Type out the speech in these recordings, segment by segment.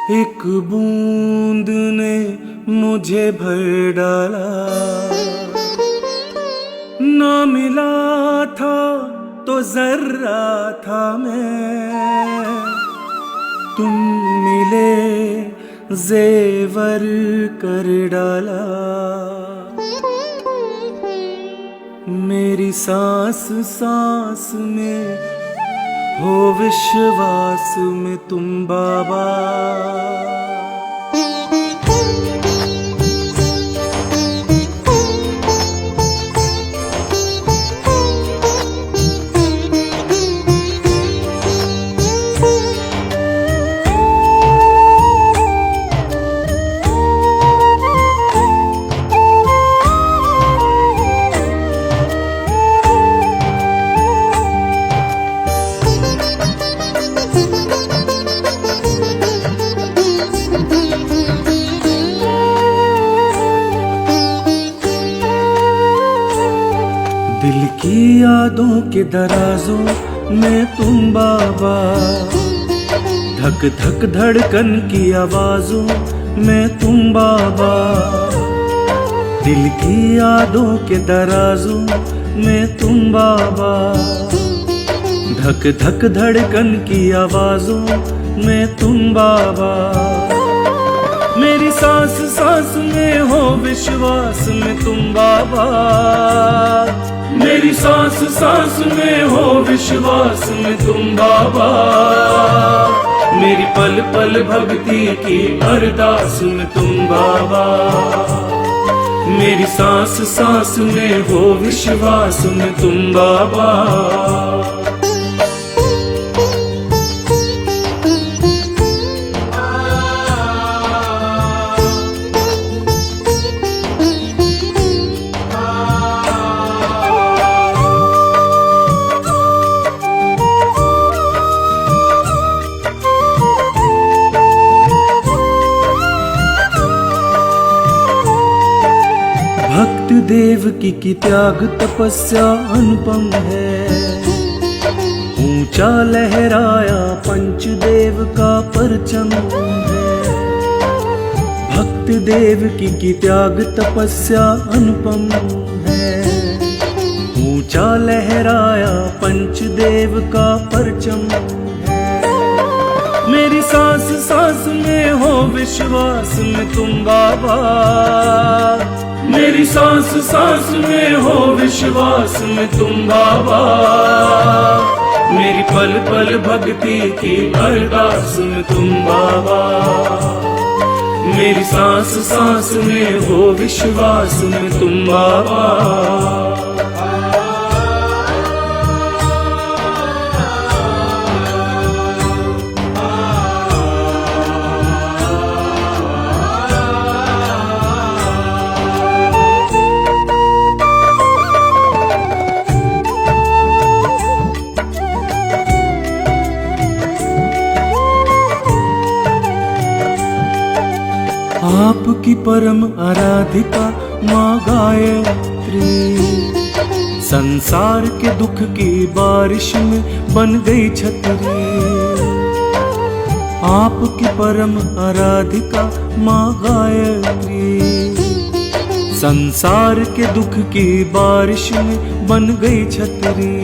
एक बूंद ने मुझे भर डाला, ना मिला था तो जर्रा था मैं, तुम मिले जेवर कर डाला। मेरी सांस सांस में हो विश्वास में तुम बाबा। दिल की यादों के दराजों में तुम बाबा, धक धक धड़कन की आवाजों में तुम बाबा। दिल की यादों के दराजों में तुम बाबा, धक धक धड़कन की आवाजों में तुम बाबा। मेरी सांस सांस में हो विश्वास में तुम बाबा। मेरी सांस सांस में हो विश्वास में तुम बाबा। मेरी पल पल भक्ति की अरदास में तुम बाबा। मेरी सांस सांस में हो विश्वास में तुम बाबा। भक्त देव की त्याग तपस्या अनुपम है, ऊंचा लहराया पंचदेव का परचम है। भक्त देव की त्याग तपस्या अनुपम है, ऊंचा लहराया पंचदेव का परचम है। मेरी सांस सांस में हो विश्वास में तुम बाबा। मेरी सांस सांस में हो विश्वास में तुम बाबा। मेरी पल पल भक्ति की अरदास में तुम बाबा। मेरी सांस सांस में हो विश्वास में तुम बाबा। आपकी परम आराधिका माँ गायत्री, संसार के दुख की बारिश में बन गई छतरी। आपकी परम आराधिका माँ गायत्री, संसार के दुख की बारिश में बन गई छतरी।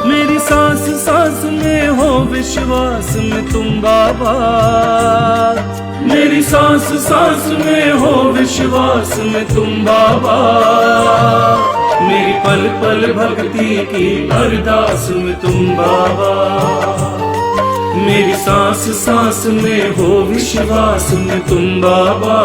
मेरी सांस सांस में हो विश्वास में तुम बाबा। मेरी सांस सांस में हो विश्वास में तुम बाबा। मेरी पल पल भक्ति की अरदास में तुम बाबा। मेरी सांस सांस में हो विश्वास में तुम बाबा।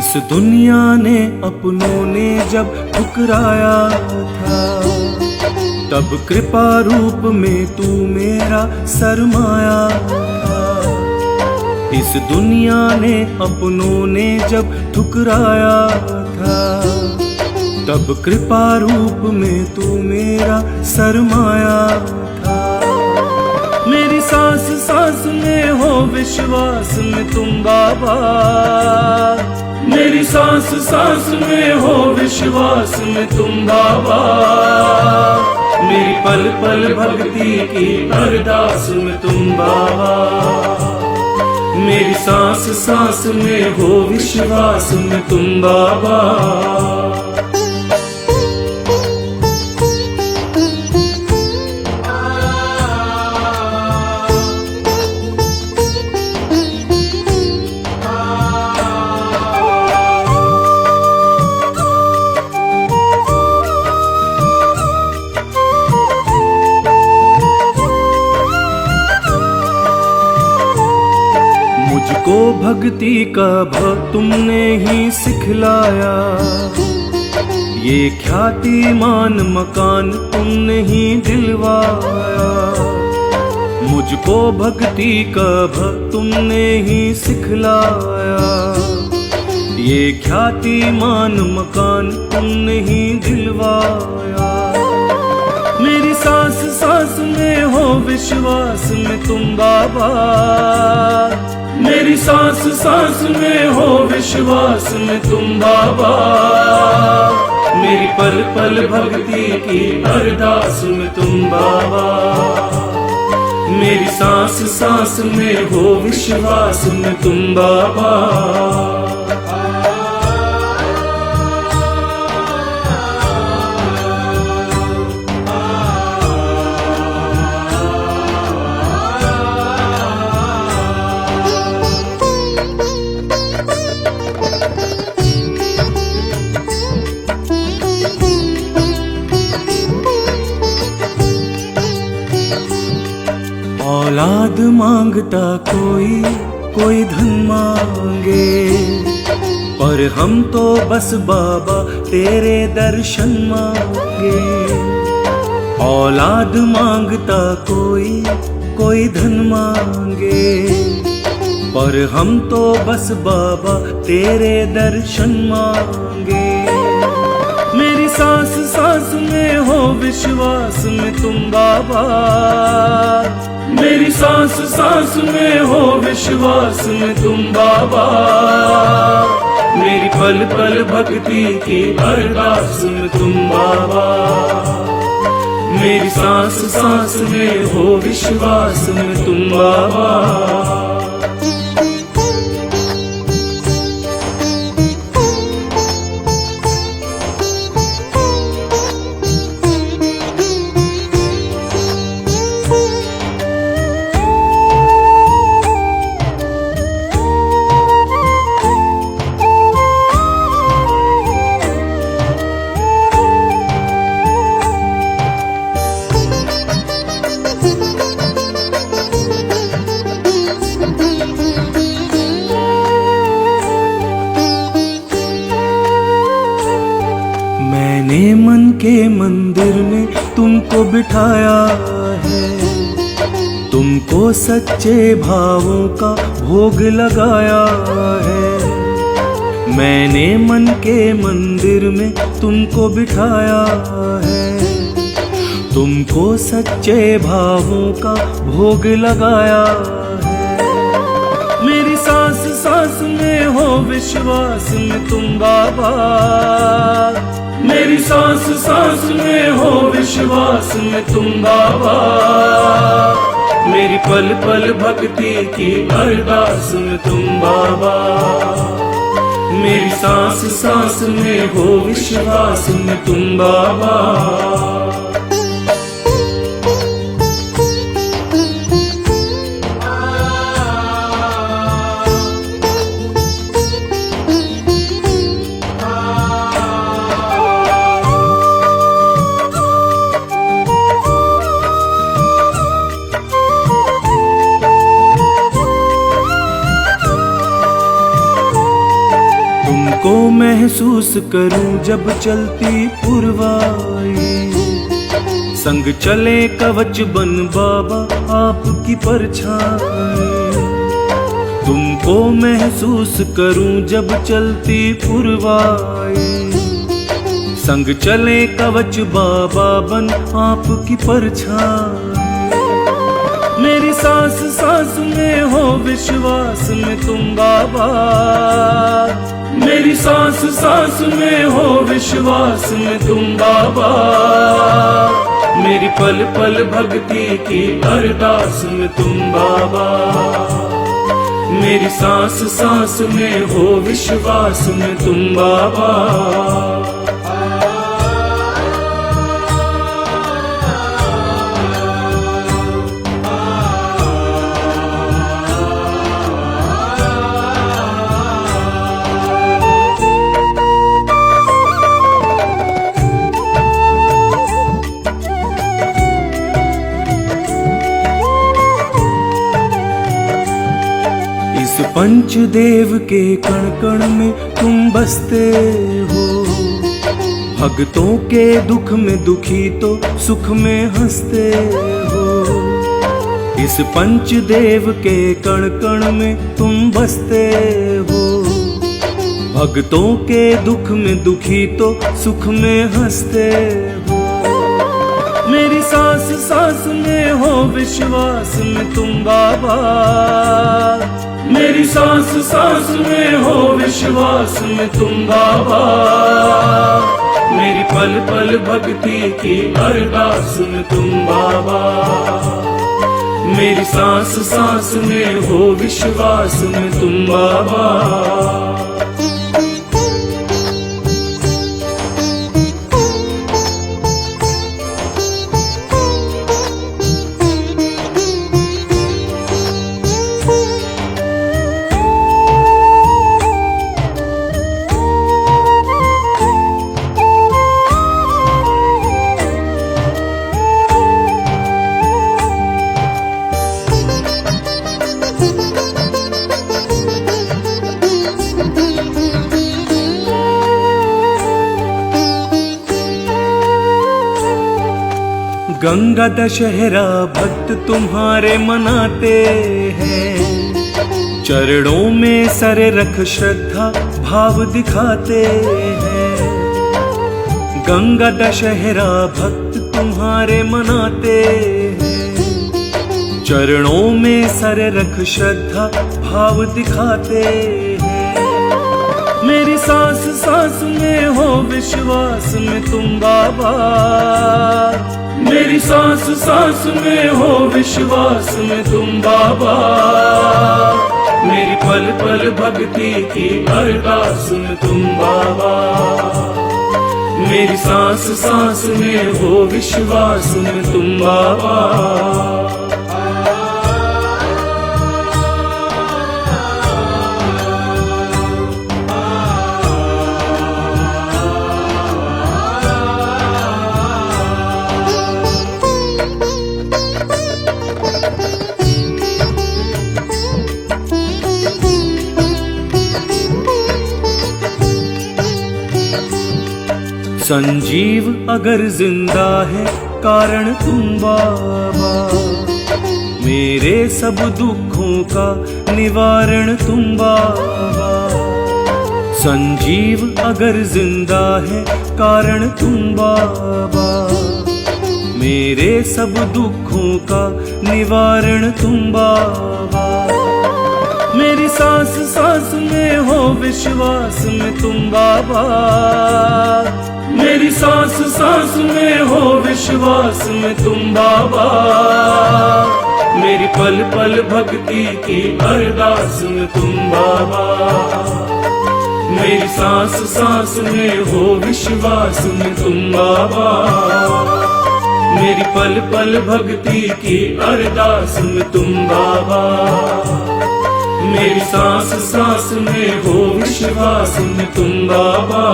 इस दुनिया ने अपनों ने जब ठुकराया था, तब कृपा रूप में तू मेरा सरमाया था। इस दुनिया ने अपनों ने जब ठुकराया था, तब कृपा रूप में तू मेरा सरमाया था। मेरी सांस सांस में हो विश्वास में तुम बाबा, मेरी सांस सांस में हो विश्वास में तुम बाबा। मेरी पल पल भक्ति की अरदास में तुम बाबा, मेरी सांस सांस में हो विश्वास में तुम बाबा। मुझको भक्ति का भाव तुमने ही सिखलाया, ये ख्याति मान मकान तुमने ही दिलवाया। मुझको भक्ति का भाव तुमने ही सिखलाया, ये ख्याति मान मकान तुमने ही दिलवाया। मेरी सांस सांस में हो विश्वास में तुम बाबा, मेरी सांस सांस में हो विश्वास में तुम बाबा। मेरी पल पल भक्ति की अरदास में तुम बाबा, मेरी सांस सांस में हो विश्वास में तुम बाबा। औलाद मांगता कोई कोई धन मांगे, पर हम तो बस बाबा तेरे दर्शन मांगे। औलाद मांगता कोई कोई धन मांगे, पर हम तो बस बाबा तेरे दर्शन मांगे। मेरी सांस सांस में हो विश्वास में तुम बाबा, मेरी सांस सांस में हो विश्वास में तुम बाबा। मेरी पल पल भक्ति की अरदास में तुम बाबा, मेरी सांस सांस में हो विश्वास में तुम बाबा। मैंने मन के मंदिर में तुमको बिठाया है, तुमको सच्चे भावों का भोग लगाया है। मैंने मन के मंदिर में तुमको बिठाया है, तुमको सच्चे भावों का भोग लगाया है। मेरी सांस सांस में हो विश्वास में तुम बाबा, मेरी सांस सांस में हो विश्वास में तुम बाबा। मेरी पल पल भक्ति की अरदास में तुम बाबा, मेरी सांस सांस में हो विश्वास में तुम बाबा। महसूस करूं जब चलती पुरवाई। संग चले कवच बन बाबा आपकी परछाई। तुमको महसूस करूं जब चलती पुरवाई। संग चले कवच बाबा बन आपकी परछाई। मेरी सांस सांस में हो विश्वास में तुम बाबा। मेरी सांस सांस में हो विश्वास में तुम बाबा। मेरी पल पल भक्ति की अरदास में तुम बाबा। मेरी सांस सांस में हो विश्वास में तुम बाबा। इस पंचदेव के कण कण में तुम बसते हो। भक्तों के दुख में दुखी तो सुख में हंसते हो। इस पंचदेव के कण कण में तुम बसते हो। भक्तों के दुख में दुखी तो सुख में हंसते हो। मेरी सांस सांस में हो विश्वास में तुम बाबा। मेरी सांस सांस में हो विश्वास में तुम बाबा। मेरी पल पल भक्ति की अरदास में तुम बाबा। मेरी सांस सांस में हो विश्वास में तुम बाबा। गंगा दशहरा भक्त तुम्हारे मनाते हैं। चरणों में सर रख श्रद्धा भाव दिखाते हैं। गंगा दशहरा भक्त तुम्हारे मनाते हैं। चरणों में सर रख श्रद्धा भाव दिखाते हैं। मेरी सांस सांस में हो विश्वास में तुम बाबा। मेरी सांस सांस में हो विश्वास में तुम बाबा। मेरी पल पल भक्ति की अरदास में तुम बाबा। मेरी सांस सांस में हो विश्वास में तुम बाबा। संजीव अगर जिंदा है कारण तुम बाबा। मेरे सब दुखों का निवारण तुम बाबा। संजीव अगर जिंदा है कारण तुम बाबा। मेरे सब दुखों का निवारण तुम बाबा। मेरी सांस सांस में हो विश्वास में तुम बाबा। मेरी सांस सांस में हो विश्वास में तुम बाबा। मेरी पल पल भक्ति की अरदास में तुम बाबा। मेरी सांस सांस में हो विश्वास में तुम बाबा। मेरी पल पल भक्ति की अरदास में तुम बाबा। मेरी सांस सांस में हो विश्वास में तुम बाबा।